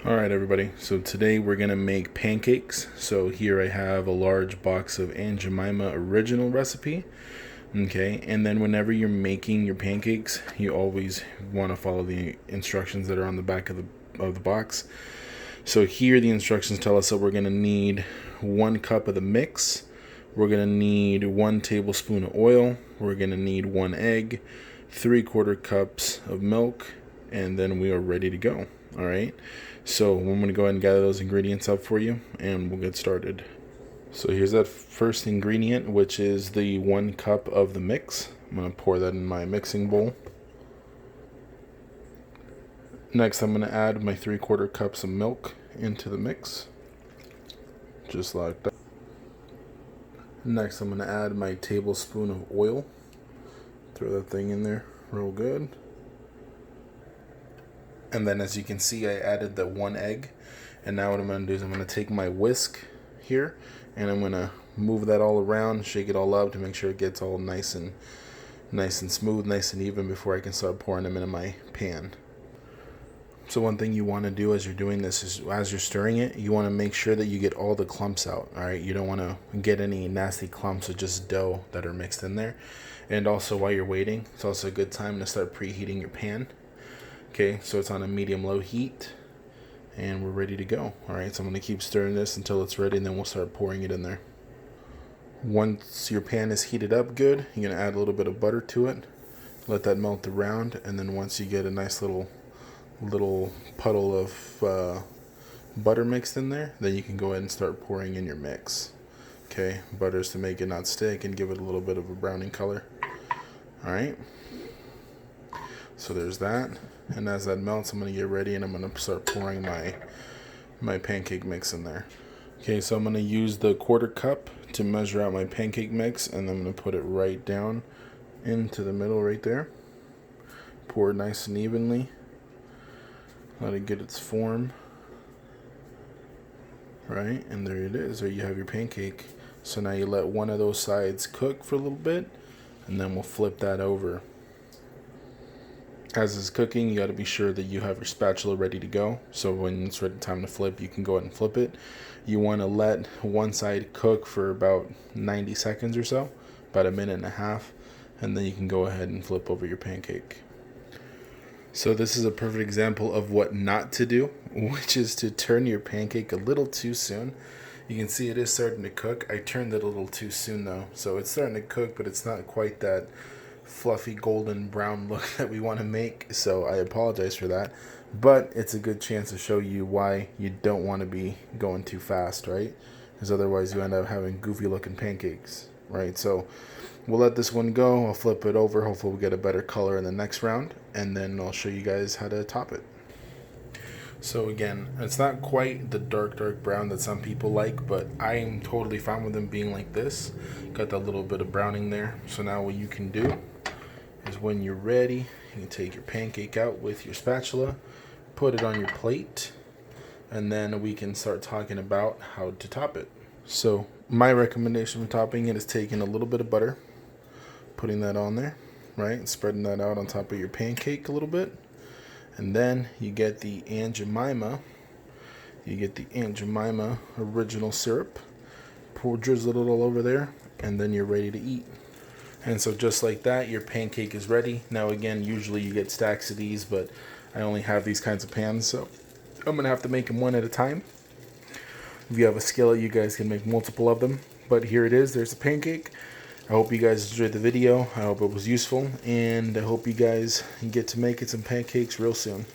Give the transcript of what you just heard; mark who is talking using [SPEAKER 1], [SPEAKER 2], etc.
[SPEAKER 1] Alright everybody, so today we're going to make pancakes. So here I have a large box of Aunt Jemima original recipe. Okay, and then whenever you're making your pancakes, you always want to follow the instructions that are on the back of the box. So here the instructions tell us that we're going to need 1 cup of the mix. We're going to need 1 tablespoon of oil. We're going to need 1 egg, 3/4 cups of milk, and then we are ready to go. All right, so I'm going to go ahead and gather those ingredients up for you and we'll get started. So here's that first ingredient, which is the 1 cup of the mix. I'm going to pour that in my mixing bowl. Next, I'm going to add my 3/4 cups of milk into the mix, just like that. Next, I'm going to add my tablespoon of oil. Throw that thing in there real good. And then as you can see, I added the 1 egg. And now what I'm going to do is I'm going to take my whisk here and I'm going to move that all around, shake it all up to make sure it gets all nice and smooth, nice and even before I can start pouring them into my pan. So one thing you want to do as you're doing this is, as you're stirring it, you want to make sure that you get all the clumps out. All right, you don't want to get any nasty clumps of just dough that are mixed in there. And also while you're waiting, it's also a good time to start preheating your pan. Okay, so it's on a medium-low heat, and we're ready to go. All right, so I'm going to keep stirring this until it's ready, and then we'll start pouring it in there. Once your pan is heated up good, you're going to add a little bit of butter to it. Let that melt around, and then once you get a nice little puddle of butter mixed in there, then you can go ahead and start pouring in your mix. Okay, butter's to make it not stick and give it a little bit of a browning color. All right, so there's that. And as that melts, I'm going to get ready and I'm going to start pouring my pancake mix in there. Okay, so I'm going to use the 1/4 cup to measure out my pancake mix, and I'm going to put it right down into the middle right there. Pour it nice and evenly. Let it get its form. Right, and there it is. There you have your pancake. So now you let one of those sides cook for a little bit, and then we'll flip that over. As it's cooking, you got to be sure that you have your spatula ready to go. So when it's ready time to flip, you can go ahead and flip it. You want to let one side cook for about 90 seconds or so, about 1.5 minutes, and then you can go ahead and flip over your pancake. So this is a perfect example of what not to do, which is to turn your pancake a little too soon. You can see it is starting to cook. I turned it a little too soon though, so it's starting to cook, but it's not quite that fluffy golden brown look that we want to make, so I apologize for that, but it's a good chance to show you why you don't want to be going too fast, right? Because otherwise you end up having goofy looking pancakes, right? So we'll let this one go. I'll flip it over. Hopefully we'll get a better color in the next round, and then I'll show you guys how to top it. So again, it's not quite the dark brown that some people like, but I am totally fine with them being like this. Got that little bit of browning there. So now what you can do is, when you're ready, you can take your pancake out with your spatula, put it on your plate, and then we can start talking about how to top it. So my recommendation for topping it is taking a little bit of butter, putting that on there, right? Spreading that out on top of your pancake a little bit. And then you get the Aunt Jemima. You get the Aunt Jemima original syrup. Drizzle it all over there, and then you're ready to eat. And so just like that, your pancake is ready. Now again, usually you get stacks of these, but I only have these kinds of pans, so I'm going to have to make them one at a time. If you have a skillet, you guys can make multiple of them. But here it is. There's the pancake. I hope you guys enjoyed the video. I hope it was useful, and I hope you guys get to making some pancakes real soon.